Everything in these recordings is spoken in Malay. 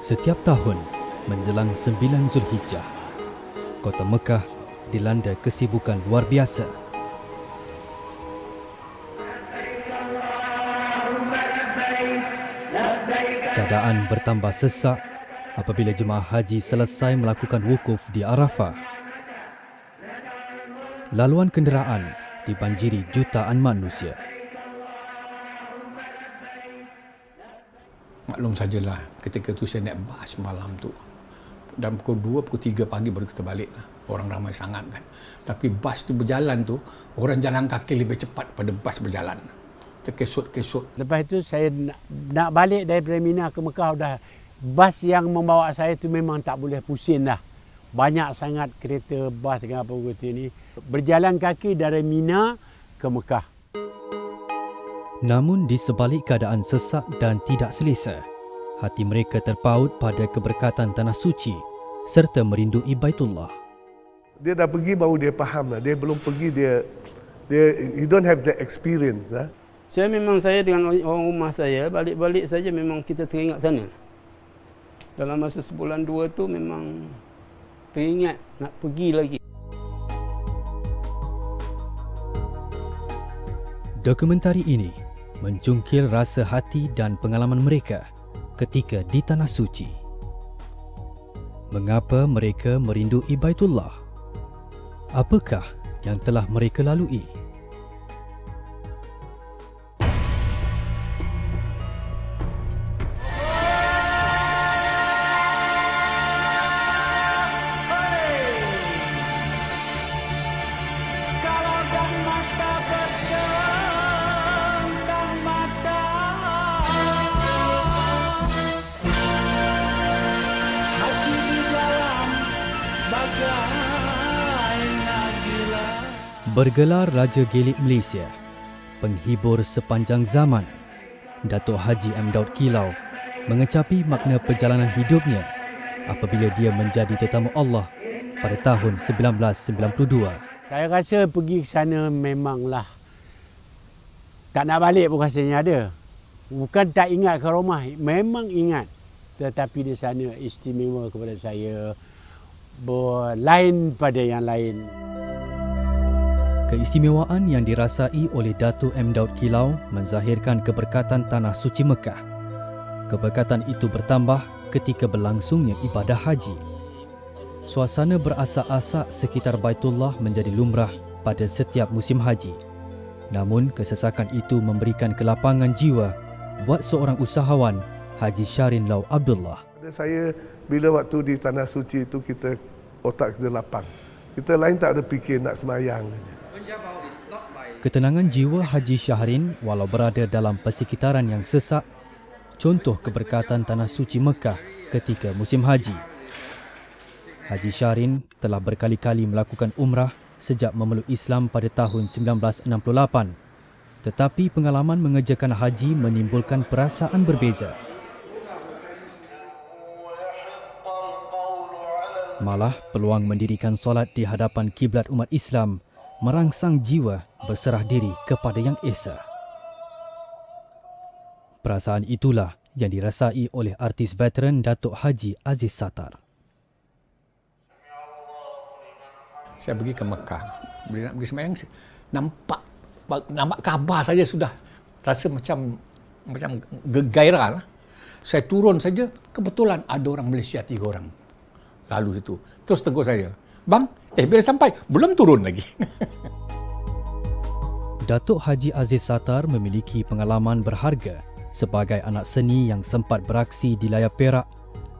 Setiap tahun menjelang 9 Zulhijjah, kota Mekah dilanda kesibukan luar biasa. Keadaan bertambah sesak apabila jemaah haji selesai melakukan wukuf di Arafah. Laluan kenderaan dibanjiri jutaan manusia. Maklum sajalah, ketika tu saya naik bas malam tu. Dan pukul 2, pukul 3 pagi baru kita balik lah. Orang ramai sangat kan. Tapi bas tu berjalan tu, orang jalan kaki lebih cepat pada bas berjalan. Terkesut-kesut. Lepas itu saya nak balik daripada Mina ke Mekah dah. Bas yang membawa saya tu memang tak boleh pusing dah. Banyak sangat kereta, bas dengan apa kereta ni. Berjalan kaki dari Mina ke Mekah. Namun di sebalik keadaan sesak dan tidak selesa, hati mereka terpaut pada keberkatan tanah suci serta merindui Baitullah. Dia dah pergi baru dia faham lah. Dia belum pergi dia you don't have the experience lah. Saya dengan orang rumah saya balik-balik saja memang kita teringat sana. Dalam masa sebulan dua tu memang teringat nak pergi lagi. Dokumentari ini mencungkil rasa hati dan pengalaman mereka ketika di Tanah Suci. Mengapa mereka merindui Baitullah? Apakah yang telah mereka lalui? Bergelar Raja Gelik Malaysia, penghibur sepanjang zaman, Datuk Haji M. Daud Kilau mengecapi makna perjalanan hidupnya apabila dia menjadi tetamu Allah pada tahun 1992. Saya rasa pergi ke sana memanglah tak nak balik pun rasanya ada. Bukan tak ingat ke rumah, memang ingat. Tetapi di sana istimewa kepada saya, berlain pada yang lain. Keistimewaan yang dirasai oleh Datuk M. Daud Kilau menzahirkan keberkatan Tanah Suci Mekah. Keberkatan itu bertambah ketika berlangsungnya ibadah haji. Suasana berasak-asak sekitar Baitullah menjadi lumrah pada setiap musim haji. Namun kesesakan itu memberikan kelapangan jiwa buat seorang usahawan, Haji Syarin Lau Abdullah. Saya bila waktu di Tanah Suci itu kita otak kita lapang. Kita lain tak ada fikir nak semayang saja. Ketenangan jiwa Haji Syahrin walau berada dalam persekitaran yang sesak, contoh keberkatan Tanah Suci Mekah ketika musim haji. Haji Syahrin telah berkali-kali melakukan umrah sejak memeluk Islam pada tahun 1968. Tetapi pengalaman mengerjakan haji menimbulkan perasaan berbeza. Malah peluang mendirikan solat di hadapan kiblat umat Islam merangsang jiwa berserah diri kepada Yang Esa. Perasaan itulah yang dirasai oleh artis veteran Datuk Haji Aziz Sattar. Saya pergi ke Mekah. Bila nak pergi sembahyang, nampak Kaabah saja sudah rasa macam gairah lah. Saya turun saja, kebetulan ada orang Malaysia 3 orang lalu itu. Terus tegur saya, "Bang, bila sampai? Belum turun lagi." Datuk Haji Aziz Sattar memiliki pengalaman berharga sebagai anak seni yang sempat beraksi di layar Perak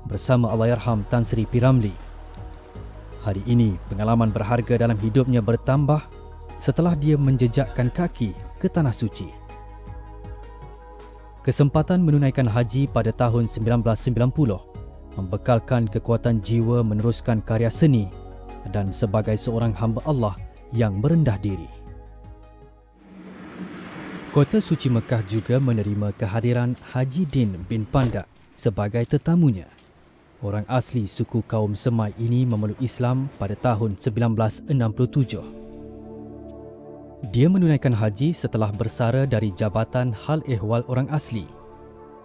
bersama Allahyarham Tan Sri P. Ramlee. Hari ini, pengalaman berharga dalam hidupnya bertambah setelah dia menjejakkan kaki ke Tanah Suci. Kesempatan menunaikan haji pada tahun 1990 membekalkan kekuatan jiwa meneruskan karya seni dan sebagai seorang hamba Allah yang merendah diri. Kota Suci Mekah juga menerima kehadiran Haji Din bin Pandak sebagai tetamunya. Orang asli suku kaum Semai ini memeluk Islam pada tahun 1967. Dia menunaikan haji setelah bersara dari Jabatan Hal Ehwal Orang Asli.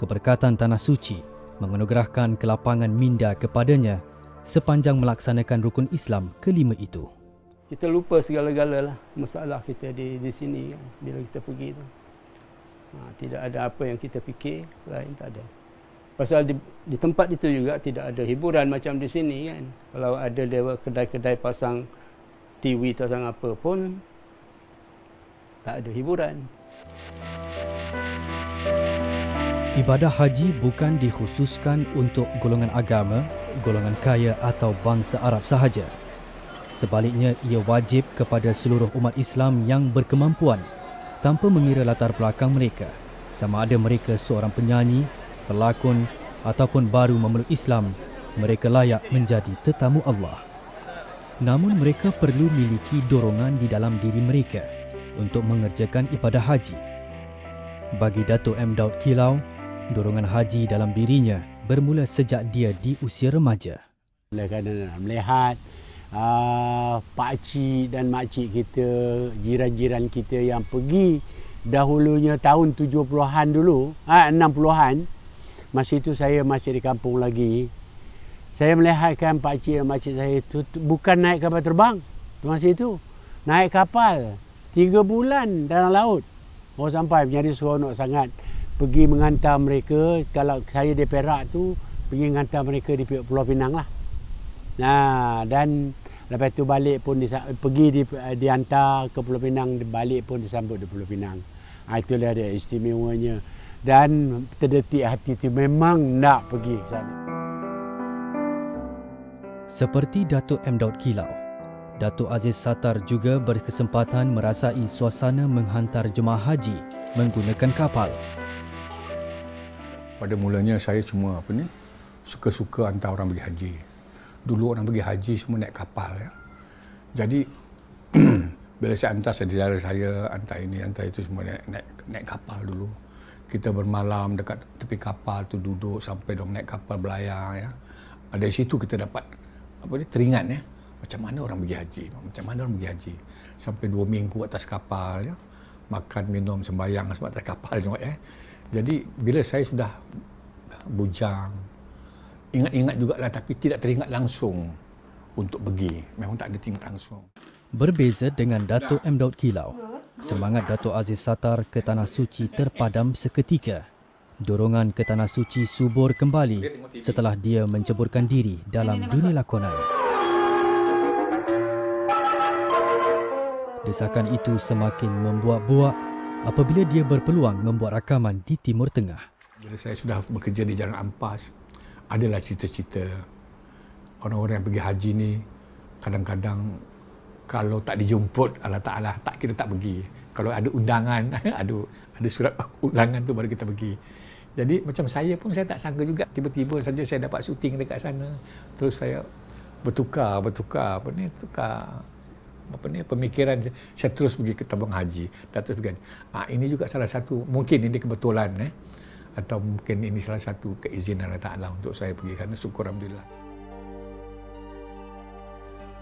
Keberkatan Tanah Suci menganugerahkan kelapangan minda kepadanya sepanjang melaksanakan rukun Islam kelima itu. Kita lupa segala-gala lah masalah kita di sini kan, bila kita pergi tu. Tidak ada apa yang kita fikir, lain tak ada. Pasal di tempat itu juga tidak ada hiburan macam di sini kan. Kalau ada kedai-kedai pasang TV pasang apa pun, tak ada hiburan. Ibadah haji bukan dikhususkan untuk golongan agama, golongan kaya atau bangsa Arab sahaja. Sebaliknya, ia wajib kepada seluruh umat Islam yang berkemampuan tanpa mengira latar belakang mereka, sama ada mereka seorang penyanyi, pelakon ataupun baru memeluk Islam, mereka layak menjadi tetamu Allah. Namun mereka perlu miliki dorongan di dalam diri mereka untuk mengerjakan ibadah haji. Bagi Dato' M. Daud Kilau, dorongan haji dalam dirinya bermula sejak dia di usia remaja. Kadang-kadang nak melihat pakcik dan makcik kita, jiran-jiran kita yang pergi dahulunya tahun 70-an dulu, 60-an, masa itu saya masih di kampung lagi. Saya melihatkan pakcik dan makcik saya itu bukan naik kapal terbang masa itu, naik kapal 3 bulan dalam laut. Sampai menjadi seronok sangat pergi menghantar mereka. Kalau saya di Perak tu, pergi menghantar mereka di Pulau Pinang lah. Dan lepas tu balik pun pergi dihantar ke Pulau Pinang, balik pun disambut di Pulau Pinang. Itulah dia istimewanya. Dan terdetik hati tu memang nak pergi ke sana. Seperti Dato' M. Daud Kilau, Dato' Aziz Sattar juga berkesempatan merasai suasana menghantar jemaah haji menggunakan kapal. Pada mulanya saya cuma suka-suka hantar orang pergi haji. Dulu orang pergi haji semua naik kapal ya. Jadi bila saya hantar saudara saya, hantar ini, hantar itu, semua naik kapal dulu. Kita bermalam dekat tepi kapal tu, duduk sampai dong naik kapal belayar ya. Dari situ kita dapat teringat ya, macam mana orang pergi haji, macam mana orang pergi haji. Sampai 2 minggu atas kapal ya. Makan, minum, sembahyang semua atas kapal juga ya. Jadi bila saya sudah bujang, ingat-ingat jugalah, tapi tidak teringat langsung untuk pergi. Memang tak ada teringat langsung. Berbeza dengan Dato' M. Daud Kilau, semangat Dato' Aziz Sattar ke Tanah Suci terpadam seketika. Dorongan ke Tanah Suci subur kembali setelah dia menceburkan diri dalam dunia lakonan. Desakan itu semakin membuak-buak apabila dia berpeluang membuat rakaman di Timur Tengah. Bila saya sudah bekerja di Jalan Ampas, adalah cita-cita orang-orang yang pergi haji ni, kadang-kadang kalau tak dijemput Allah Ta'ala, kita tak pergi. Kalau ada undangan, ada surat undangan tu baru kita pergi. Jadi macam saya pun saya tak sangka juga, tiba-tiba saja saya dapat syuting dekat sana. Terus saya bertukar pemikiran saya terus pergi ke tabung haji. Dan terus pergi. Ini juga salah satu, mungkin ini kebetulan atau mungkin ini salah satu keizinan Allah Ta'ala untuk saya pergi sana. Syukur Alhamdulillah.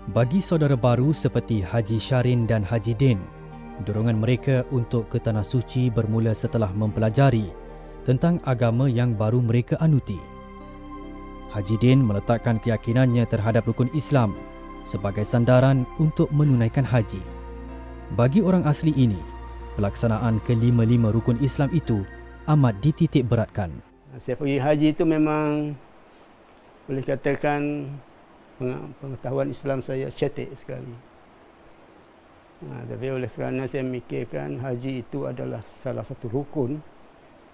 Bagi saudara baru seperti Haji Syarin dan Haji Din, dorongan mereka untuk ke Tanah Suci bermula setelah mempelajari tentang agama yang baru mereka anuti. Haji Din meletakkan keyakinannya terhadap rukun Islam sebagai sandaran untuk menunaikan haji. Bagi orang asli ini, pelaksanaan ke-5 rukun Islam itu amat dititik beratkan. Saya pergi haji itu memang boleh katakan pengetahuan Islam saya cetek sekali. Tapi oleh kerana saya mikirkan haji itu adalah salah satu rukun,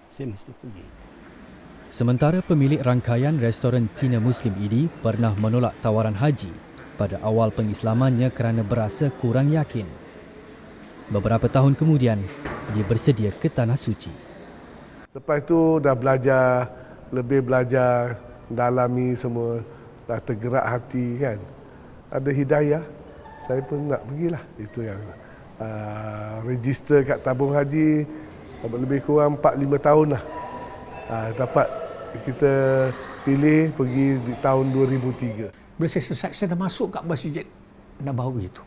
saya mesti pergi. Sementara pemilik rangkaian restoran Cina Muslim ini pernah menolak tawaran haji pada awal pengislamannya kerana berasa kurang yakin. Beberapa tahun kemudian, dia bersedia ke Tanah Suci. Lepas itu dah lebih belajar, dalami semua, dah tergerak hati kan. Ada hidayah, saya pun nak pergilah. Itu yang register kat tabung haji, lebih kurang 4-5 tahun lah. Dapat kita pilih pergi di tahun 2003. Bila saya termasuk kat Masjid Nabawi itu.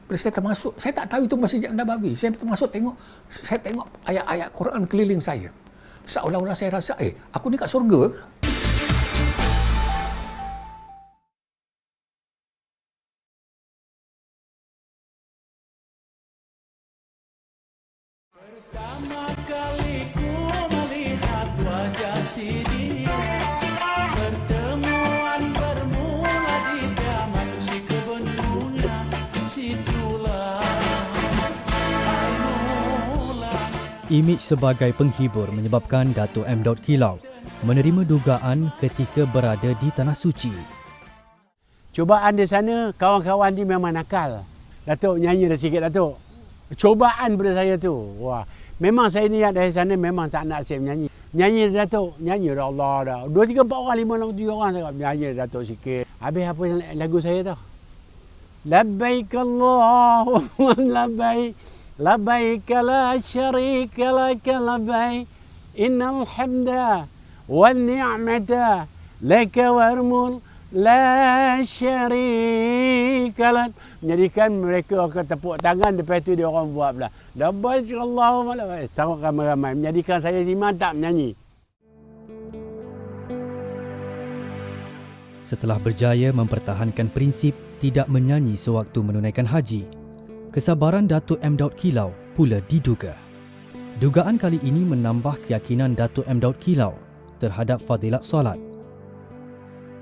Bila saya termasuk, saya tak tahu itu Masjid Nabawi. Saya termasuk saya tengok ayat-ayat Quran keliling saya. Seolah-olah saya rasa, aku ni kat surga. Pertama kali ku melihat wajah si dia, pertemuan bermula di taman si kebun bunga, situlah mulanya. Imej sebagai penghibur menyebabkan Dato' M. Daud Kilau menerima dugaan ketika berada di Tanah Suci. Cubaan di sana, kawan-kawan ni memang nakal. Datuk nyanyi dah sikit Datuk. Cubaan pada saya tu. Wah, memang saya niat dari sana memang tak nak saya menyanyi. Nyanyi Datuk, nyanyi dah Allah dah. 2, 3, 4 orang, 5 orang, 7 orang cakap nyanyi Datuk sikit. Habis apa lagu saya tu? Labbaik Allahumma labbaik. Labbaik la syarika laka labbaik. Innal hamda wan ni'mata laka warmul la syarika lak. Menjadikan mereka akan tepuk tangan, lepas tu dia orang buat pula labbaik Allahumma labbaik, sangat ramai-ramai, menjadikan saya iman tak menyanyi. Setelah berjaya mempertahankan prinsip tidak menyanyi sewaktu menunaikan haji, kesabaran Dato' M. Daud Kilau pula diduga. Dugaan kali ini menambah keyakinan Dato' M. Daud Kilau terhadap fadilat solat.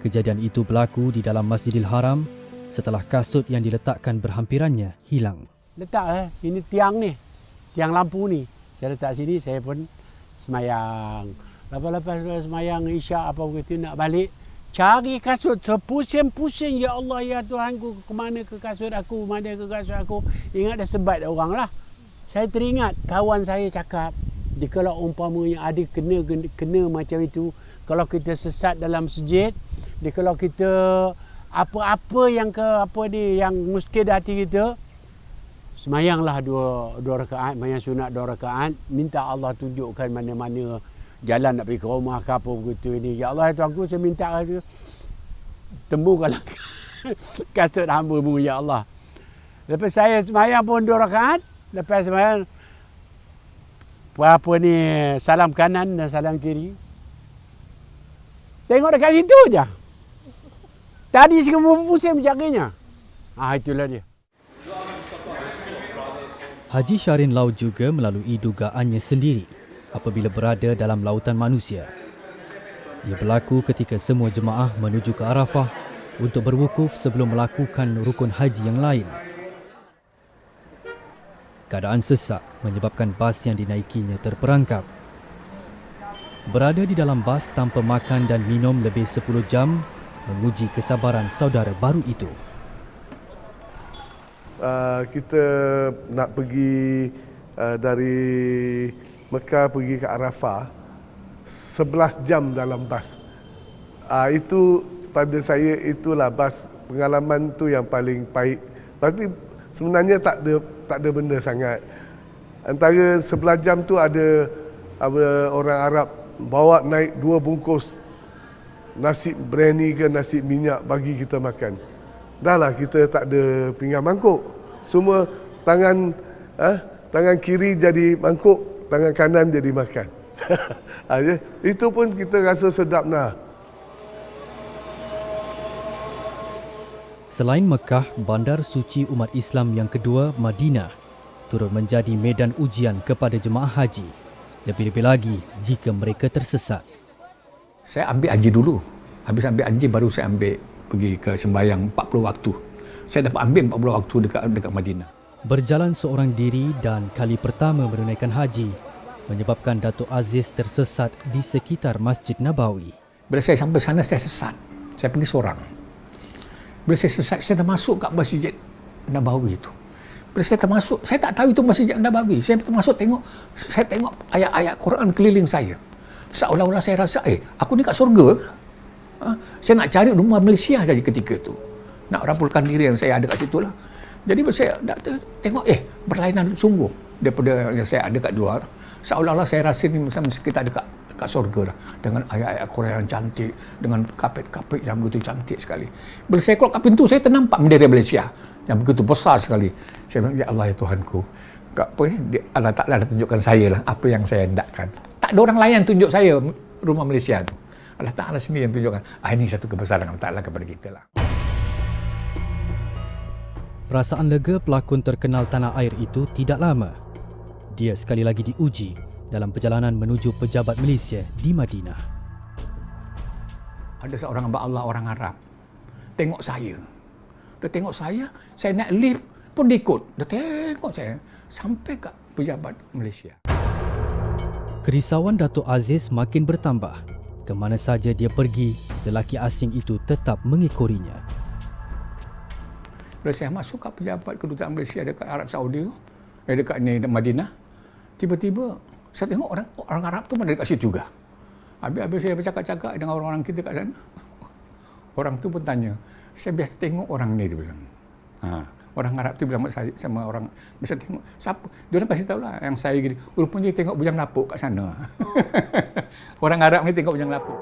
Kejadian itu berlaku di dalam Masjidil Haram setelah kasut yang diletakkan berhampirannya hilang. Letak sini tiang ni, tiang lampu ni. Saya letak sini, saya pun semayang. Lepas semayang Isyak apa begitu nak balik, cari kasut, pusing-pusing, ya Allah ya Tuhanku, ke mana ke kasut aku, mana ke kasut aku. Ingat dah sebat orang lah. Saya teringat kawan saya cakap, kalau umpamanya ada kena macam itu, kalau kita sesat dalam masjid, kalau kita apa-apa yang yang muskil hati kita, semayanglah dua rakaat, semayang sunat 2 rakaat, minta Allah tunjukkan mana-mana jalan nak pergi ke rumah ke apa begitu ini. Ya Allah Tuhanku, saya minta tembuhkanlah kasut hamba-Mu ya Allah. Lepas saya semayang pun 2 rakaat, lepas semayang salam kanan dan salam kiri. Tengok dekat situ je. Tadi semua pusing mencarinya. Itulah dia. Haji Shahrin Lau juga melalui dugaannya sendiri apabila berada dalam lautan manusia. Ia berlaku ketika semua jemaah menuju ke Arafah untuk berwukuf sebelum melakukan rukun haji yang lain. Keadaan sesak menyebabkan bas yang dinaikinya terperangkap. Berada di dalam bas tanpa makan dan minum lebih 10 jam menguji kesabaran saudara baru itu. Kita nak pergi dari Mekah pergi ke Arafah 11 jam dalam bas. Itu pada saya itulah bas, pengalaman tu yang paling pahit. Tapi sebenarnya tak ada benda sangat. Antara 11 jam tu ada orang Arab bawa naik 2 bungkus nasi biryani ke nasi minyak bagi kita makan. Dah lah kita tak ada pinggan mangkuk. Semua tangan kiri jadi mangkuk, tangan kanan jadi makan. Itu pun kita rasa sedap nah. Selain Mekah, bandar suci umat Islam yang kedua, Madinah, turut menjadi medan ujian kepada jemaah haji. Lebih-lebih lagi jika mereka tersesat. Saya ambil haji dulu. Habis ambil haji baru saya pergi ke sembahyang 40 waktu. Saya dapat ambil 40 waktu dekat Madinah. Berjalan seorang diri dan kali pertama menunaikan haji menyebabkan Dato' Aziz tersesat di sekitar Masjid Nabawi. Bila saya sampai sana saya sesat. Saya pergi seorang. Bila saya sesat, saya termasuk kat Masjid Nabawi itu. Bila saya termasuk, saya tak tahu itu Masjid Nabawi. Saya termasuk saya tengok ayat-ayat Quran keliling saya. Seolah-olah saya rasa, aku ni kat surga. Saya nak cari rumah Malaysia saja ketika itu. Nak rapulkan diri yang saya ada kat situ lah. Jadi saya tengok, berlainan sungguh daripada yang saya ada kat luar. Seolah-olah saya rasa ni macam kita ada kat surga lah. Dengan ayat-ayat Quran yang cantik, dengan kapet-kapet yang begitu cantik sekali. Bila saya keluar kat pintu, saya ternampak bendera Malaysia yang begitu besar sekali. Saya bilang, ya Allah ya Tuhanku, Allah Ta'ala dah tunjukkan saya lah apa yang saya hendakkan. Tak ada orang lain yang tunjuk saya rumah Malaysia tu. Allah Ta'ala sendiri yang tunjukkan. Ini satu kebesaran Allah Ta'ala kepada kita lah. Perasaan lega pelakon terkenal tanah air itu tidak lama. Dia sekali lagi diuji dalam perjalanan menuju pejabat Malaysia di Madinah. Ada seorang hamba Allah orang Arab tengok saya. Dia tengok saya naik lift pun dia ikut. Dia tengok saya sampai ke pejabat Malaysia. Kerisauan Datuk Aziz makin bertambah. Ke mana saja dia pergi, lelaki asing itu tetap mengikurinya. Bila saya masuk ke pejabat kedutaan Malaysia dekat Arab Saudi tu, dekat ni Madinah, tiba-tiba saya tengok orang Arab tu mana dekat situ juga. Habis saya bercakap-cakap dengan orang-orang kita kat sana. Orang tu pun tanya, saya biasa tengok orang ni, dia bilang. Orang Arab tu bilang sama orang, biasa tengok, siapa? Dia orang kasih tahu lah yang saya gini, rupanya dia tengok bujang lapuk kat sana. Orang Arab ni tengok bujang lapuk.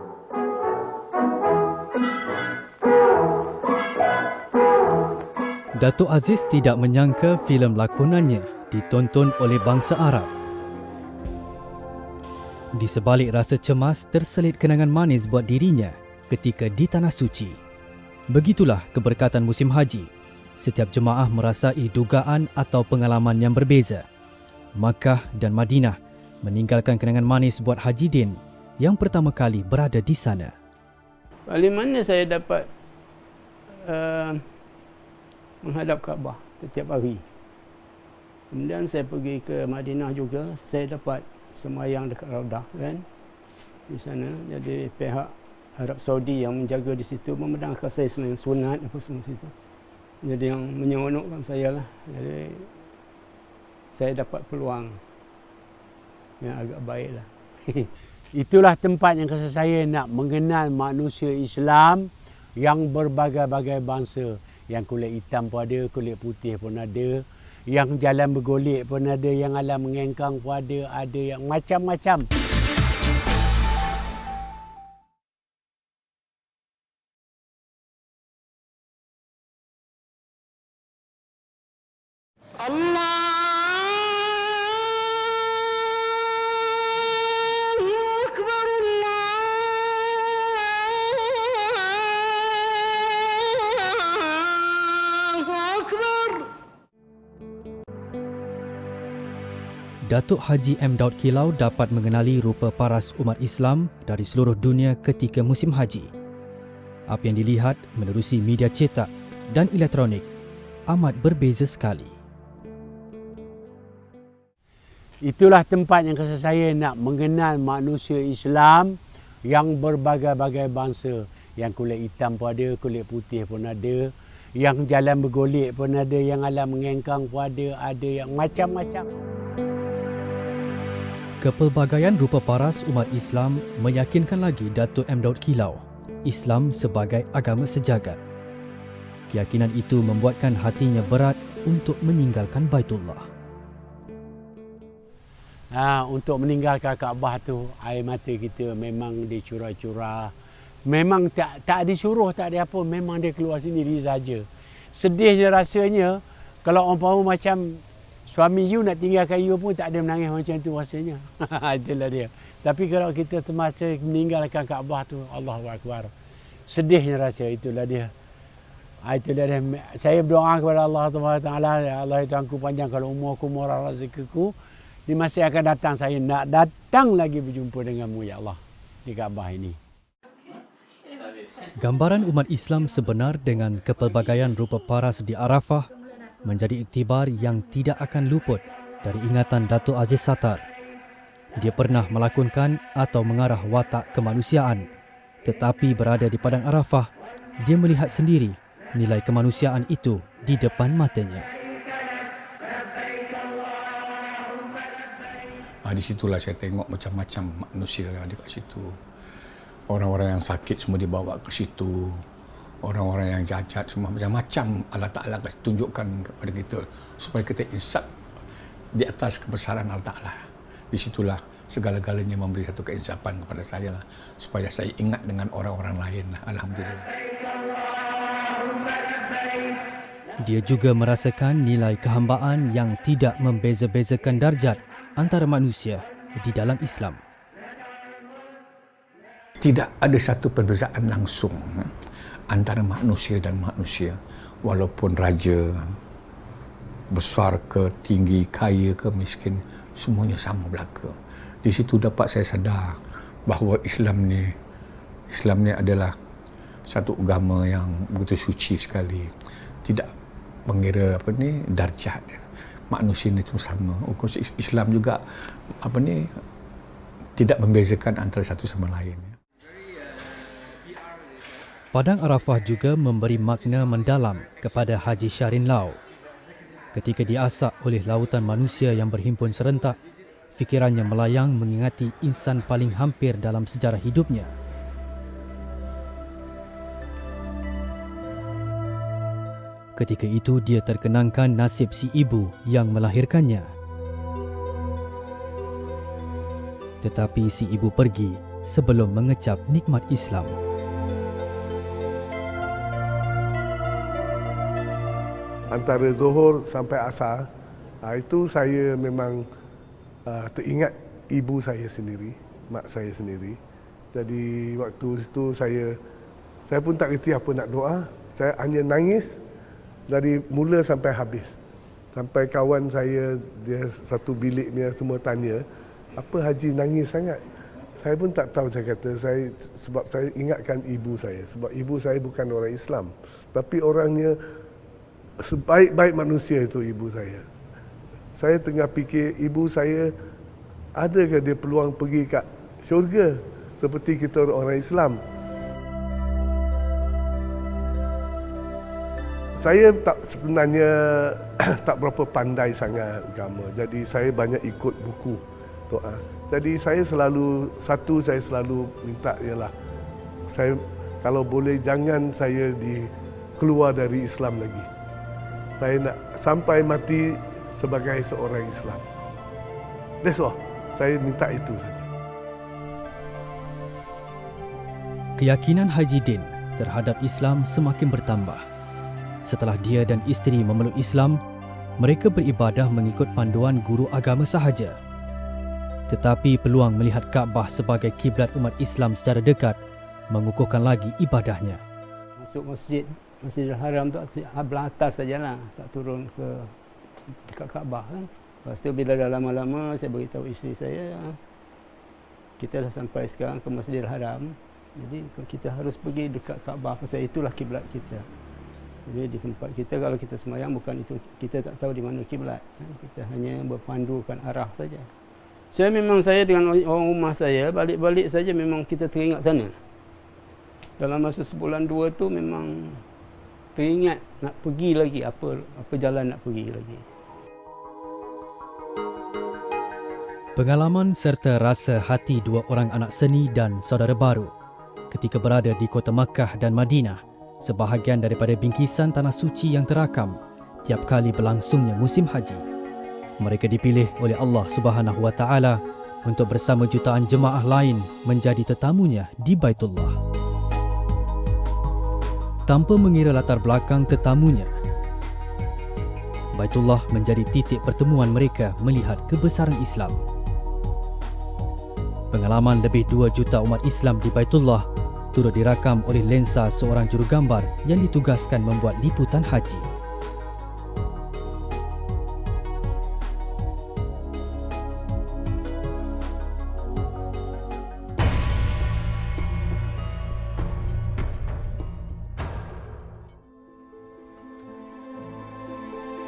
Datuk Aziz tidak menyangka filem lakonannya ditonton oleh bangsa Arab. Di sebalik rasa cemas terselit kenangan manis buat dirinya ketika di Tanah Suci. Begitulah keberkatan musim haji. Setiap jemaah merasai dugaan atau pengalaman yang berbeza. Makkah dan Madinah meninggalkan kenangan manis buat Haji Din yang pertama kali berada di sana. Paling mana saya dapat menghadap Kaabah setiap hari. Kemudian saya pergi ke Madinah juga, saya dapat semayang dekat Raudah kan di sana. Jadi pihak Arab Saudi yang menjaga di situ memandangkan saya semayang sunat apa semua situ. Jadi yang menyeronokkan saya lah. Jadi saya dapat peluang yang agak baik lah. Itulah tempat yang kata saya nak mengenal manusia Islam yang berbagai-bagai bangsa. Yang kulit hitam pun ada, kulit putih pun ada. Yang jalan bergolek pun ada, yang alam mengengkang pun ada yang macam-macam. Datuk Haji M. Daud Kilau dapat mengenali rupa paras umat Islam dari seluruh dunia ketika musim haji. Apa yang dilihat menerusi media cetak dan elektronik amat berbeza sekali. Itulah tempat yang kata saya nak mengenal manusia Islam yang berbagai-bagai bangsa. Yang kulit hitam pun ada, kulit putih pun ada. Yang jalan bergolek pun ada, yang alam mengengkang pun ada yang macam-macam. Kepelbagaian rupa paras umat Islam meyakinkan lagi Datuk M. Daud Kilau, Islam sebagai agama sejagat. Keyakinan itu membuatkan hatinya berat untuk meninggalkan Baitullah. Untuk meninggalkan Kaabah tu, air mata kita memang dicurah-curah. Memang tak disuruh, tak ada apa, memang dia keluar sendiri saja. Sedihnya rasanya kalau umpama macam suami you nak tinggalkan you pun tak ada menangis macam tu rasanya. Itulah dia. Tapi kalau kita termasa meninggalkan Kaabah tu, Allahu Akbar. Sedihnya rasa, itulah dia. Itulah dia. Saya berdoa kepada Allah Taala, ya Allah Tuhanku panjangkan umurku, murah rezekiku. Di masa yang akan datang saya nak datang lagi berjumpa denganmu ya Allah di Kaabah ini. Gambaran umat Islam sebenar dengan kepelbagaian rupa paras di Arafah menjadi iktibar yang tidak akan luput dari ingatan Datuk Aziz Sattar. Dia pernah melakonkan atau mengarah watak kemanusiaan, tetapi berada di padang Arafah, dia melihat sendiri nilai kemanusiaan itu di depan matanya. Di situlah saya tengok macam-macam manusia yang ada kat situ. Orang-orang yang sakit semua dibawa ke situ. Orang-orang yang cacat semua macam-macam Allah Ta'ala tunjukkan kepada kita supaya kita insaf di atas kebesaran Allah Ta'ala. Di situlah segala-galanya memberi satu keinsapan kepada saya lah, supaya saya ingat dengan orang-orang lain lah. Alhamdulillah. Dia juga merasakan nilai kehambaan yang tidak membeza-bezakan darjat antara manusia di dalam Islam. Tidak ada satu perbezaan langsung antara manusia dan manusia, walaupun raja, besar ke tinggi, kaya ke miskin, semuanya sama belaka. Di situ dapat saya sedar bahawa Islam ni adalah satu agama yang begitu suci sekali. Tidak mengira darjat manusia itu sama. Islam juga tidak membezakan antara satu sama lain. Padang Arafah juga memberi makna mendalam kepada Haji Shahrin Lau. Ketika diasak oleh lautan manusia yang berhimpun serentak, fikirannya melayang mengingati insan paling hampir dalam sejarah hidupnya. Ketika itu dia terkenangkan nasib si ibu yang melahirkannya. Tetapi si ibu pergi sebelum mengecap nikmat Islam. Antara Zuhur sampai Asar, itu saya memang teringat ibu saya sendiri, mak saya sendiri. Jadi waktu itu saya pun tak kerti apa nak doa. Saya hanya nangis dari mula sampai habis. Sampai kawan saya, dia satu bilik ni semua tanya, apa Haji nangis sangat? Saya pun tak tahu, saya kata, sebab saya ingatkan ibu saya. Sebab ibu saya bukan orang Islam. Tapi orangnya sebaik-baik manusia itu ibu saya. Saya tengah fikir ibu saya adakah dia peluang pergi kat syurga seperti kita orang Islam. Saya sebenarnya tak berapa pandai sangat agama. Jadi saya banyak ikut buku doa. Jadi saya selalu minta ialah saya kalau boleh jangan saya keluar dari Islam lagi. Saya nak sampai mati sebagai seorang Islam. That's all. Saya minta itu saja. Keyakinan Haji Din terhadap Islam semakin bertambah. Setelah dia dan isteri memeluk Islam, mereka beribadah mengikut panduan guru agama sahaja. Tetapi peluang melihat Kaabah sebagai kiblat umat Islam secara dekat mengukuhkan lagi ibadahnya. Masuk Masjidil Haram tu belah atas sajalah, tak turun ke dekat Kaabah kan. Lepas tu bila dah lama-lama saya beritahu isteri saya, kita dah sampai sekarang ke Masjidil Haram. Jadi kita harus pergi dekat Kaabah, pasal itulah kiblat kita. Jadi di tempat kita kalau kita sembahyang bukan itu, kita tak tahu di mana kiblat kan? Kita hanya berpandukan arah saja. Saya dengan orang rumah saya balik-balik saja memang kita teringat sana. Dalam masa sebulan dua tu memang teringat nak pergi lagi, apa jalan nak pergi lagi. Pengalaman serta rasa hati dua orang anak seni dan saudara baru ketika berada di kota Makkah dan Madinah, sebahagian daripada bingkisan tanah suci yang terakam tiap kali berlangsungnya musim haji. Mereka dipilih oleh Allah Subhanahu Wa Taala untuk bersama jutaan jemaah lain menjadi tetamunya di Baitullah. Tanpa mengira latar belakang tetamunya, Baitullah menjadi titik pertemuan mereka melihat kebesaran Islam. Pengalaman lebih 2 juta umat Islam di Baitullah turut dirakam oleh lensa seorang jurugambar yang ditugaskan membuat liputan haji.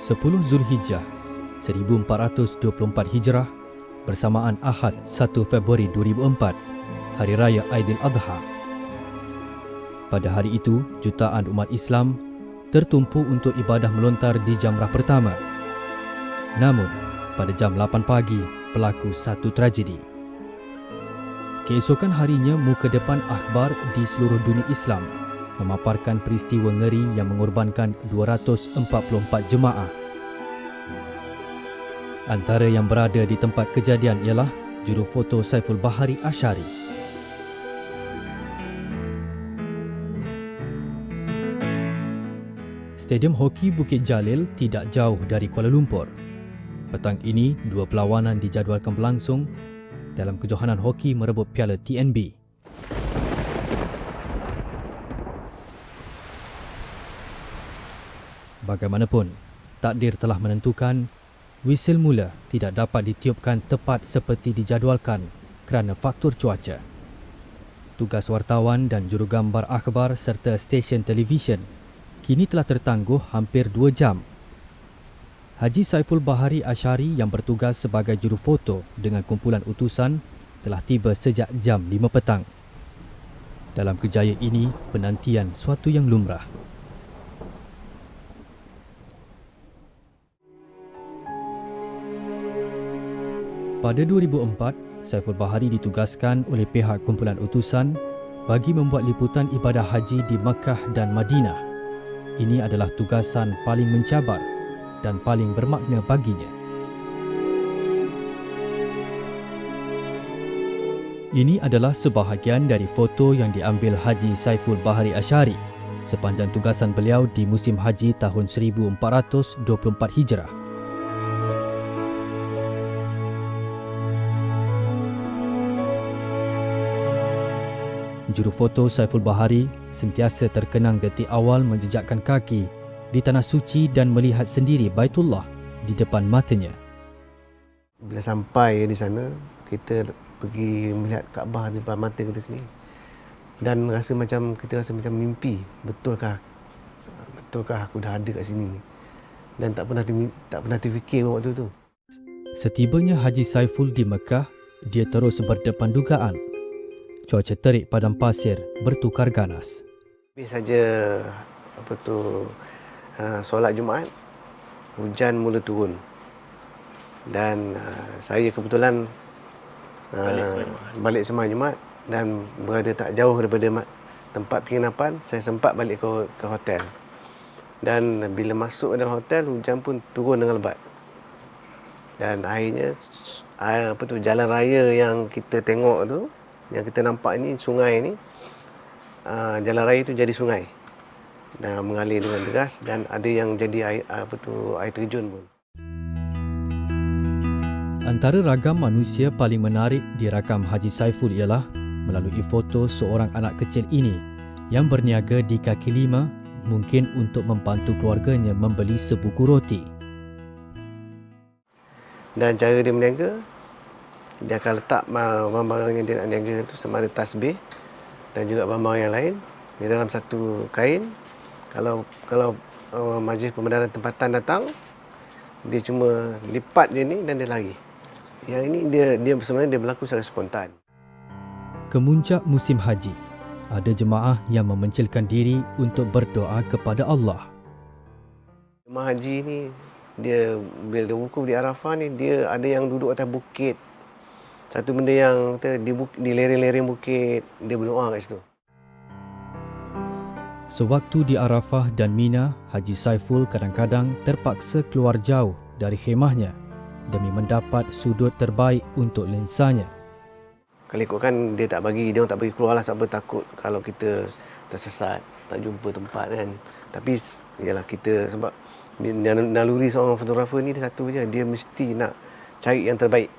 Sepuluh Zulhijjah 1424 Hijrah bersamaan Ahad 1 Februari 2004, Hari Raya Aidiladha. Pada hari itu, jutaan umat Islam tertumpu untuk ibadah melontar di jamrah pertama. Namun, pada jam 8 pagi, berlaku satu tragedi. Keesokan harinya, muka depan akhbar di seluruh dunia Islam memaparkan peristiwa ngeri yang mengorbankan 244 jemaah. Antara yang berada di tempat kejadian ialah juru foto Saiful Bahari Asyari. Stadium Hoki Bukit Jalil tidak jauh dari Kuala Lumpur. Petang ini, 2 perlawanan dijadualkan berlangsung dalam kejohanan hoki merebut Piala TNB. Bagaimanapun, takdir telah menentukan wisil mula tidak dapat ditiupkan tepat seperti dijadualkan kerana faktor cuaca. Tugas wartawan dan jurugambar akhbar serta stesen televisyen kini telah tertangguh hampir 2 jam. Haji Saiful Bahari Asyari yang bertugas sebagai jurufoto dengan kumpulan utusan telah tiba sejak jam 5 petang. Dalam kerjaya ini, penantian suatu yang lumrah. Pada 2004, Saiful Bahari ditugaskan oleh pihak kumpulan utusan bagi membuat liputan ibadah haji di Makkah dan Madinah. Ini adalah tugasan paling mencabar dan paling bermakna baginya. Ini adalah sebahagian dari foto yang diambil Haji Saiful Bahari Asyari sepanjang tugasan beliau di musim haji tahun 1424 Hijrah. Jurufoto Saiful Bahari sentiasa terkenang detik awal menjejakkan kaki di tanah suci dan melihat sendiri Baitullah di depan matanya. Bila sampai di sana, kita pergi melihat Kaabah di depan mata kita sendiri. Dan kita rasa macam mimpi. Betulkah aku dah ada kat sini ni? Dan tak pernah terfikir waktu tu. Setibanya Haji Saiful di Mekah, dia terus berdepan dugaan. Cuaca terik padang pasir bertukar ganas. Habis saja solat Jumaat, hujan mula turun. Dan saya kebetulan balik sembahyang Jumaat dan berada tak jauh daripada tempat penginapan. Saya sempat balik ke hotel. Dan bila masuk dalam hotel, hujan pun turun dengan lebat. Dan akhirnya jalan raya yang kita tengok tu, yang kita nampak ni, sungai ni, jalan raya tu jadi sungai dan mengalir dengan deras, dan ada yang jadi air terjun pun. Antara ragam manusia paling menarik dirakam Haji Saiful ialah melalui foto seorang anak kecil ini yang berniaga di kaki lima, mungkin untuk membantu keluarganya membeli sebuku roti. Dan cara dia berniaga, dia akan letak barang-barang yang dia nak niaga tu, sama ada tasbih dan juga barang-barang yang lain di dalam satu kain. Kalau majlis pembenaran tempatan datang, dia cuma lipat je ni dan dia lari. Yang ini dia sebenarnya dia berlaku secara spontan. Kemuncak musim haji, ada jemaah yang memencilkan diri untuk berdoa kepada Allah. Jemaah haji ni, dia bila dia wukuf di Arafah ni, dia ada yang duduk atas bukit. Satu benda yang di lereng-lereng bukit, dia berdoa kat situ. Sewaktu di Arafah dan Mina, Haji Saiful kadang-kadang terpaksa keluar jauh dari khemahnya demi mendapat sudut terbaik untuk lensanya. Kalau ikutkan dia tak bagi keluar lah, sebab takut kalau kita tersesat, tak jumpa tempat kan. Tapi ialah kita, sebab naluri seorang fotografer ni dia satu je, dia mesti nak cari yang terbaik.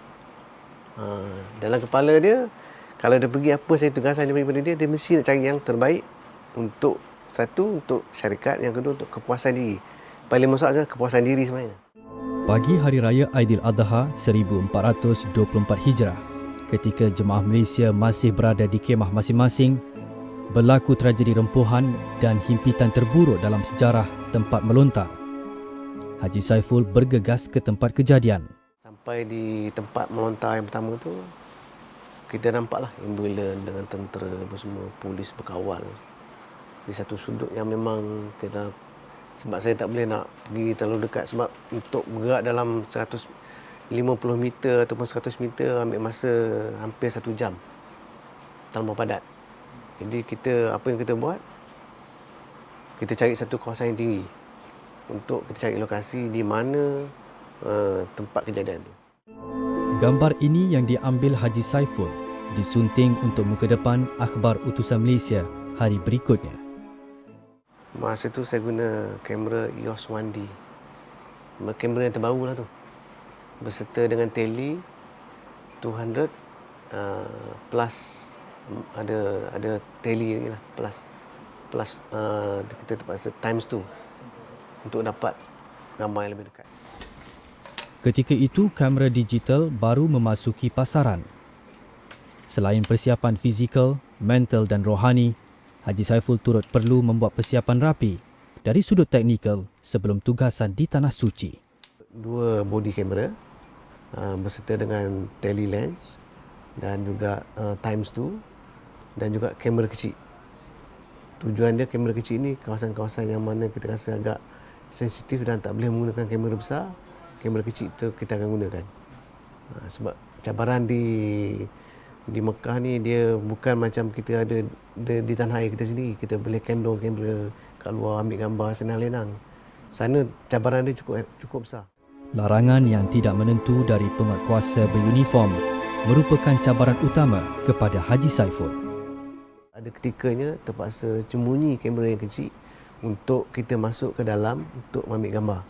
Dalam kepala dia, kalau dia pergi apa saya tugasan daripada dia mesti nak cari yang terbaik untuk syarikat, yang kedua untuk kepuasan diri. Paling masak je kepuasan diri sebenarnya. Pagi Hari Raya Aidiladha 1424 Hijrah, ketika jemaah Malaysia masih berada di kemah masing-masing, berlaku tragedi rempuhan dan himpitan terburuk dalam sejarah tempat melontar. Haji Saiful bergegas ke tempat kejadian. Sampai di tempat melontar yang pertama tu, kita nampaklah ambulan dengan tentera semua, polis berkawal di satu sudut yang memang kita, sebab saya tak boleh nak pergi terlalu dekat, sebab untuk bergerak dalam 150 meter ataupun 100 meter ambil masa hampir 1 jam, terlalu padat. Jadi apa yang kita buat, kita cari satu kawasan yang tinggi untuk kita cari lokasi di mana tempat kejadian itu. Gambar ini yang diambil Haji Saiful disunting untuk muka depan akhbar utusan Malaysia hari berikutnya. Masa tu saya guna kamera EOS 1D. Kamera yang terbaru lah tu. Berserta dengan tele 200 plus ada tele ni lah plus kita terpaksa times 2 untuk dapat gambar yang lebih dekat. Ketika itu, kamera digital baru memasuki pasaran. Selain persiapan fizikal, mental dan rohani, Haji Saiful turut perlu membuat persiapan rapi dari sudut teknikal sebelum tugasan di Tanah Suci. 2 body kamera berserta dengan tele lens dan juga times 2 dan juga kamera kecil. Tujuan dia kamera kecil ni kawasan-kawasan yang mana kita rasa agak sensitif dan tak boleh menggunakan kamera besar, kamera kecil tu kita akan gunakan. Sebab cabaran di Mekah ni dia bukan macam kita ada di tanah air kita sendiri. Kita boleh kendong kamera kat luar ambil gambar senang lenang. Sana cabaran dia cukup besar. Larangan yang tidak menentu dari penguatkuasa beruniform merupakan cabaran utama kepada Haji Saiful. Ada ketikanya terpaksa sembunyi kamera yang kecil untuk kita masuk ke dalam untuk ambil gambar.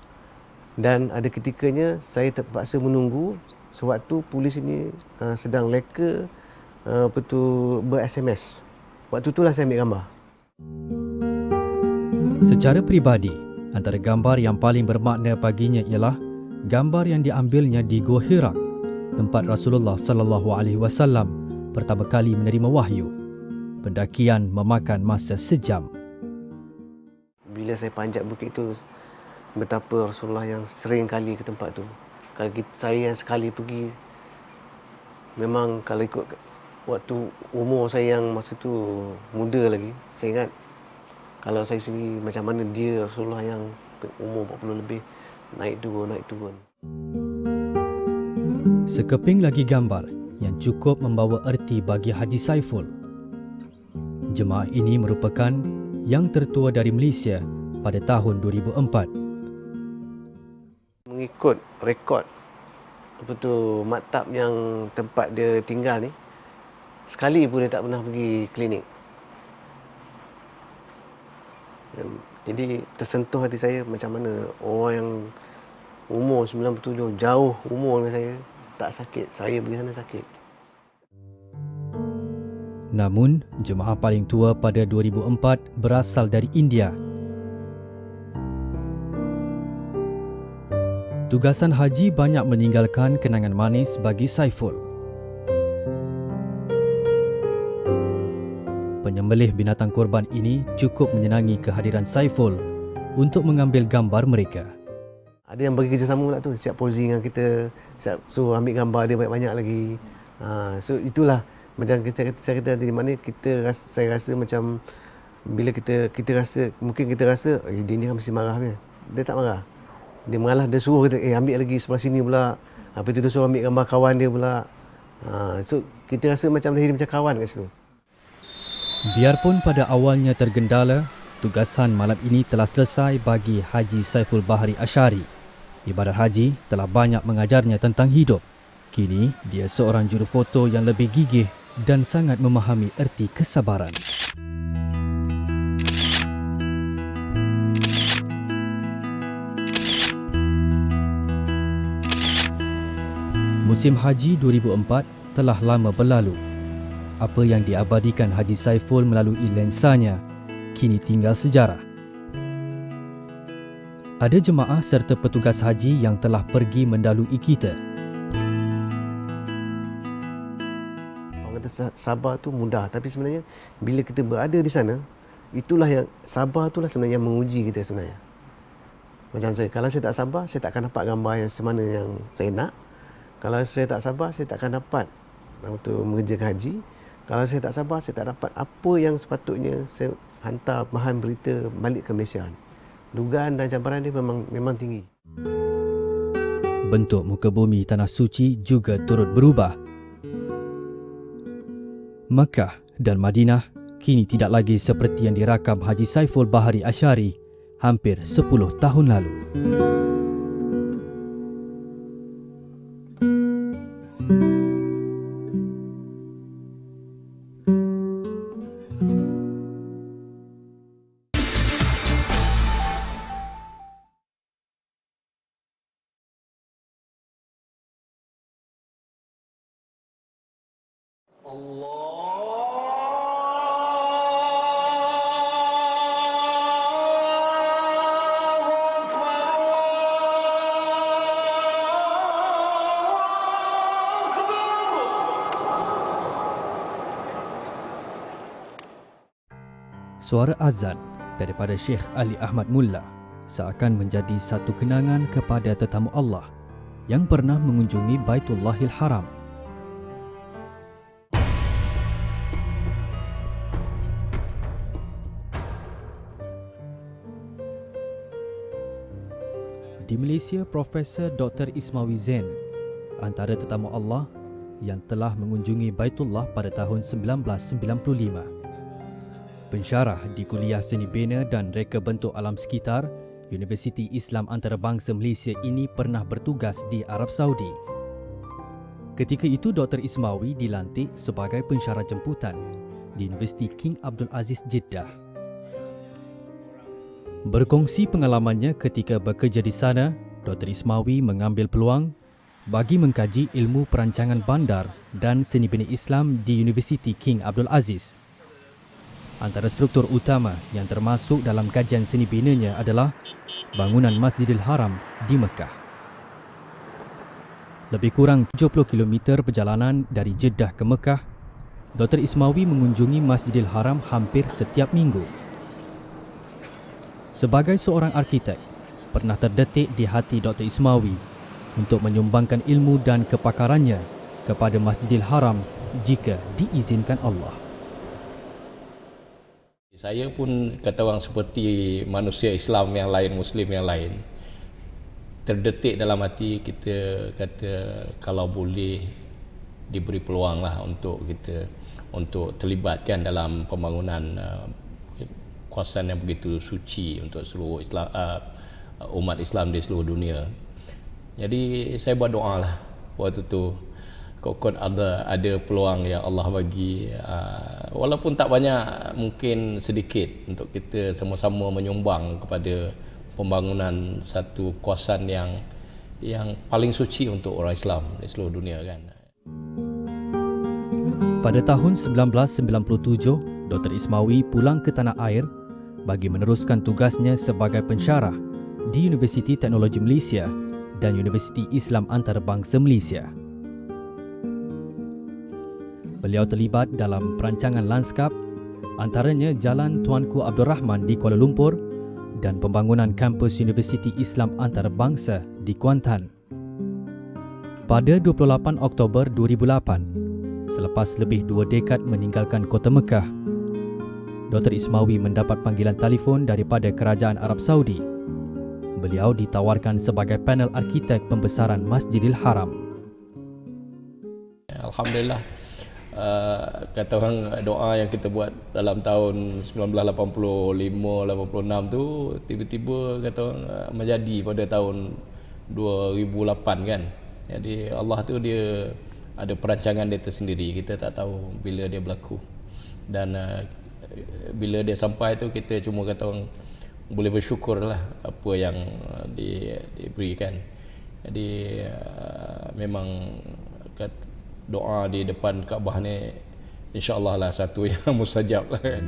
Dan ada ketikanya saya terpaksa menunggu sewaktu polis ini sedang leka ber-SMS. Waktu itulah saya ambil gambar. Secara peribadi, antara gambar yang paling bermakna baginya ialah gambar yang diambilnya di Gua Hira, tempat Rasulullah sallallahu alaihi wasallam pertama kali menerima wahyu. Pendakian memakan masa sejam. Bila saya panjat bukit itu, betapa Rasulullah yang sering kali ke tempat tu. Kalau saya yang sekali pergi, memang kalau ikut waktu umur saya yang masa tu muda lagi, saya ingat kalau saya sendiri macam mana dia Rasulullah yang umur 40 lebih naik turun. Sekeping lagi gambar yang cukup membawa erti bagi Haji Saiful. Jemaah ini merupakan yang tertua dari Malaysia pada tahun 2004. Mengikut rekod maktab yang tempat dia tinggal ni, sekali pun dia tak pernah pergi klinik. Jadi tersentuh hati saya macam mana orang yang umur 97 jauh umur dengan saya tak sakit, saya pergi sana sakit. Namun, jemaah paling tua pada 2004 berasal dari India. Tugasan haji banyak meninggalkan kenangan manis bagi Saiful. Penyembelih binatang korban ini cukup menyenangi kehadiran Saiful untuk mengambil gambar mereka. Ada yang bagi kerjasama pula tu, siap posing dengan kita, siap suruh ambil gambar dia banyak-banyak lagi. So itulah macam saya kata tadi, mana saya rasa macam bila kita rasa, mungkin kita rasa dia ni kan mesti marah dia. Dia tak marah. Dia malah dia suruh kita ambil lagi sebelah sini pula. Apa itu dia suruh ambil gambar kawan dia pula. So kita rasa macam dia macam kawan kat situ. Biarpun pada awalnya tergendala, tugasan malam ini telah selesai bagi Haji Saiful Bahari Asyari. Ibadat haji telah banyak mengajarnya tentang hidup. Kini, dia seorang jurufoto yang lebih gigih dan sangat memahami erti kesabaran. Musim Haji 2004 telah lama berlalu. Apa yang diabadikan Haji Saiful melalui lensanya kini tinggal sejarah. Ada jemaah serta petugas haji yang telah pergi mendalui kita. Orang kata sabar tu mudah, tapi sebenarnya bila kita berada di sana, itulah yang sabar itulah sebenarnya yang menguji kita sebenarnya. Macam saya, kalau saya tak sabar, saya tak akan dapat gambar yang semana yang saya nak. Kalau saya tak sabar, saya tak akan dapat untuk mengerjakan haji. Kalau saya tak sabar, saya tak dapat apa yang sepatutnya saya hantar bahan berita balik ke Malaysia. Dugaan dan cabaran dia memang tinggi. Bentuk muka bumi Tanah Suci juga turut berubah. Makkah dan Madinah kini tidak lagi seperti yang dirakam Haji Saiful Bahari Asyari hampir 10 tahun lalu. Suara azan daripada Syekh Ali Ahmad Mulla seakan menjadi satu kenangan kepada tetamu Allah yang pernah mengunjungi Baitullahil Haram. Di Malaysia, Profesor Dr. Ismawi Zain antara tetamu Allah yang telah mengunjungi Baitullah pada tahun 1995. Pensyarah di Kuliah Seni Bina dan Reka Bentuk Alam Sekitar, Universiti Islam Antarabangsa Malaysia ini pernah bertugas di Arab Saudi. Ketika itu, Dr. Ismawi dilantik sebagai pensyarah jemputan di Universiti King Abdul Aziz Jeddah. Berkongsi pengalamannya ketika bekerja di sana, Dr. Ismawi mengambil peluang bagi mengkaji ilmu perancangan bandar dan seni bina Islam di Universiti King Abdul Aziz. Antara struktur utama yang termasuk dalam kajian seni binanya adalah bangunan Masjidil Haram di Mekah. Lebih kurang 70 km perjalanan dari Jeddah ke Mekah, Dr. Ismawi mengunjungi Masjidil Haram hampir setiap minggu. Sebagai seorang arkitek, pernah terdetik di hati Dr. Ismawi untuk menyumbangkan ilmu dan kepakarannya kepada Masjidil Haram jika diizinkan Allah. Saya pun kata orang seperti manusia Islam yang lain, Muslim yang lain, terdetik dalam hati kita kata kalau boleh diberi peluang lah untuk kita untuk terlibatkan dalam pembangunan kawasan yang begitu suci untuk seluruh Islam, umat Islam di seluruh dunia. Jadi saya buat doa lah waktu tu, kok ada peluang yang Allah bagi, walaupun tak banyak, mungkin sedikit, untuk kita sama-sama menyumbang kepada pembangunan satu kawasan yang paling suci untuk orang Islam di seluruh dunia kan. Pada tahun 1997, Dr. Ismawi pulang ke tanah air bagi meneruskan tugasnya sebagai pensyarah di Universiti Teknologi Malaysia dan Universiti Islam Antarabangsa Malaysia. Beliau terlibat dalam perancangan lanskap, antaranya Jalan Tuanku Abdul Rahman di Kuala Lumpur dan pembangunan kampus Universiti Islam Antarabangsa di Kuantan. Pada 28 Oktober 2008, selepas lebih 2 dekad meninggalkan kota Mekah, Dr. Ismawi mendapat panggilan telefon daripada Kerajaan Arab Saudi. Beliau ditawarkan sebagai panel arkitek pembesaran Masjidil Haram. Alhamdulillah, kata orang doa yang kita buat dalam tahun 1985-86 tu tiba-tiba kata orang menjadi pada tahun 2008 kan. Jadi Allah tu dia ada perancangan dia tersendiri, kita tak tahu bila dia berlaku. Dan bila dia sampai tu kita cuma kata orang boleh bersyukur lah apa yang diberikan. Jadi memang doa di depan Kaabah ni insya-Allah lah satu yang mustajab lah kan.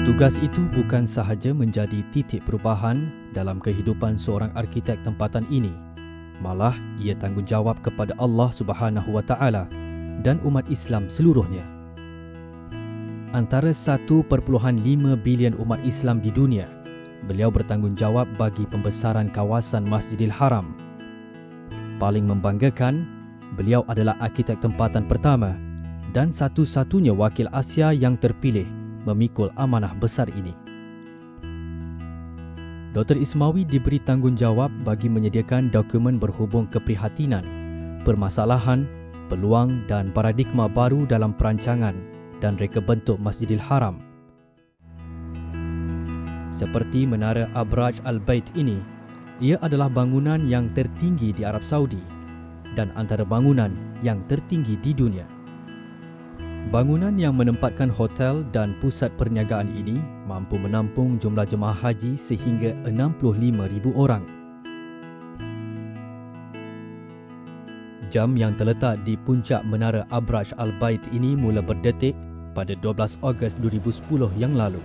Tugas itu bukan sahaja menjadi titik perubahan dalam kehidupan seorang arkitek tempatan ini, malah ia tanggungjawab kepada Allah Subhanahu Wa Taala dan umat Islam seluruhnya. Antara 1.5 bilion umat Islam di dunia, beliau bertanggungjawab bagi pembesaran kawasan Masjidil Haram. Paling membanggakan, beliau adalah arkitek tempatan pertama dan satu-satunya wakil Asia yang terpilih memikul amanah besar ini. Dr. Ismawi diberi tanggungjawab bagi menyediakan dokumen berhubung keprihatinan, permasalahan, peluang dan paradigma baru dalam perancangan dan reka bentuk Masjidil Haram. Seperti Menara Abraj Al-Bait ini, ia adalah bangunan yang tertinggi di Arab Saudi dan antara bangunan yang tertinggi di dunia. Bangunan yang menempatkan hotel dan pusat perniagaan ini mampu menampung jumlah jemaah haji sehingga 65,000 orang. Jam yang terletak di puncak Menara Abraj Al-Bait ini mula berdetik pada 12 Ogos 2010 yang lalu.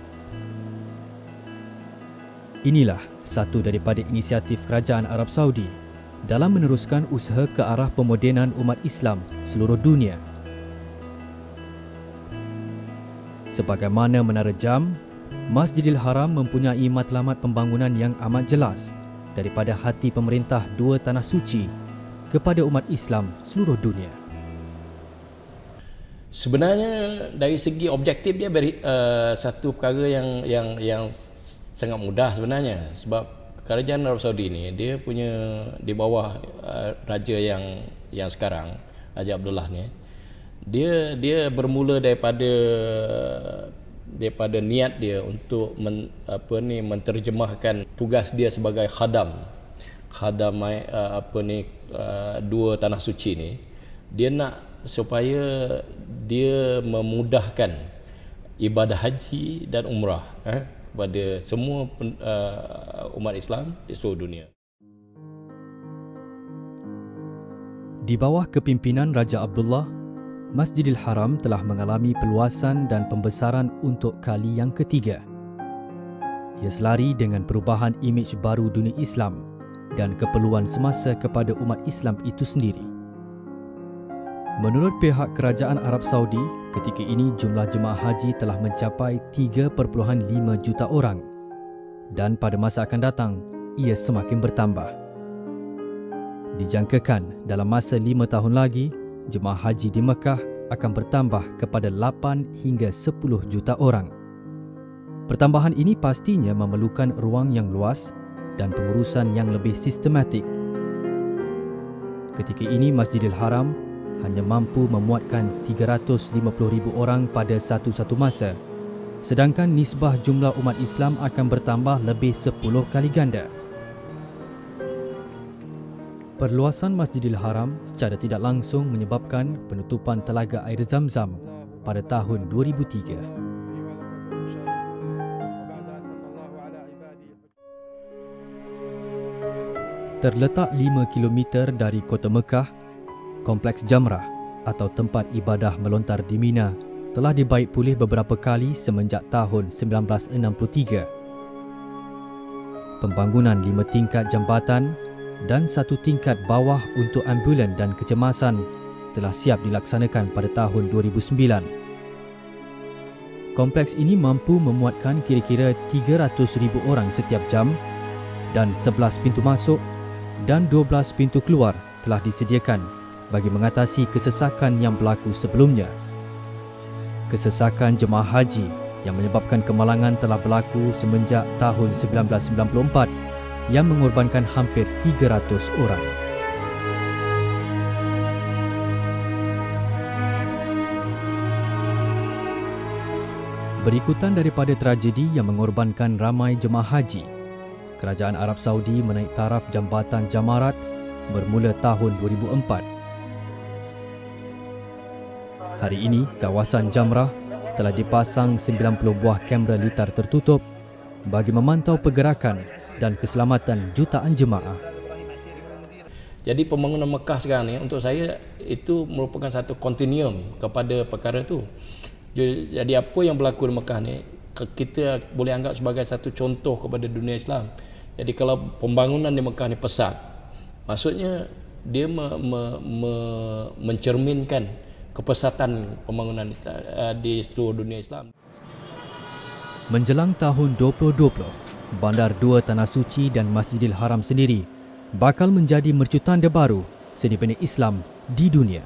Inilah satu daripada inisiatif Kerajaan Arab Saudi dalam meneruskan usaha ke arah pemodenan umat Islam seluruh dunia. Sebagaimana Menara Jam, Masjidil Haram mempunyai matlamat pembangunan yang amat jelas daripada hati pemerintah dua tanah suci kepada umat Islam seluruh dunia. Sebenarnya dari segi objektif dia satu perkara yang sangat mudah sebenarnya, sebab kerajaan Arab Saudi ni dia punya di bawah raja yang sekarang, Raja Abdullah ni, dia bermula daripada niat dia untuk menterjemahkan tugas dia sebagai khadam dua tanah suci ni. Dia nak supaya dia memudahkan ibadah haji dan umrah kepada semua umat Islam di seluruh dunia. Di bawah kepimpinan Raja Abdullah, Masjidil Haram telah mengalami peluasan dan pembesaran untuk kali yang ketiga. Ia selari dengan perubahan imej baru dunia Islam dan keperluan semasa kepada umat Islam itu sendiri. Menurut pihak Kerajaan Arab Saudi, ketika ini jumlah jemaah haji telah mencapai 3.5 juta orang dan pada masa akan datang, ia semakin bertambah. Dijangkakan dalam masa 5 tahun lagi, jemaah haji di Mekah akan bertambah kepada 8 hingga 10 juta orang. Pertambahan ini pastinya memerlukan ruang yang luas dan pengurusan yang lebih sistematik. Ketika ini Masjidil Haram hanya mampu memuatkan 350,000 orang pada satu-satu masa, sedangkan nisbah jumlah umat Islam akan bertambah lebih 10 kali ganda. Perluasan Masjidil Haram secara tidak langsung menyebabkan penutupan Telaga Air Zamzam pada tahun 2003. Terletak 5 km dari kota Mekah, Kompleks Jamrah atau tempat ibadah melontar di Mina telah dibaik pulih beberapa kali semenjak tahun 1963. Pembangunan 5 tingkat jambatan dan 1 tingkat bawah untuk ambulan dan kecemasan telah siap dilaksanakan pada tahun 2009. Kompleks ini mampu memuatkan kira-kira 300,000 orang setiap jam dan 11 pintu masuk dan 12 pintu keluar telah disediakan bagi mengatasi kesesakan yang berlaku sebelumnya. Kesesakan jemaah haji yang menyebabkan kemalangan telah berlaku semenjak tahun 1994 yang mengorbankan hampir 300 orang. Berikutan daripada tragedi yang mengorbankan ramai jemaah haji, Kerajaan Arab Saudi menaik taraf jambatan Jamarat bermula tahun 2004. Hari ini, kawasan Jamrah telah dipasang 90 buah kamera litar tertutup bagi memantau pergerakan dan keselamatan jutaan jemaah. Jadi pembangunan Mekah sekarang ni untuk saya itu merupakan satu kontinuum kepada perkara tu. Jadi apa yang berlaku di Mekah ni kita boleh anggap sebagai satu contoh kepada dunia Islam. Jadi kalau pembangunan di Mekah ni pesat, maksudnya dia mencerminkan kepesatan pembangunan di seluruh dunia Islam. Menjelang tahun 2020, Bandar Dua Tanah Suci dan Masjidil Haram sendiri bakal menjadi mercutanda baru seni bina Islam di dunia.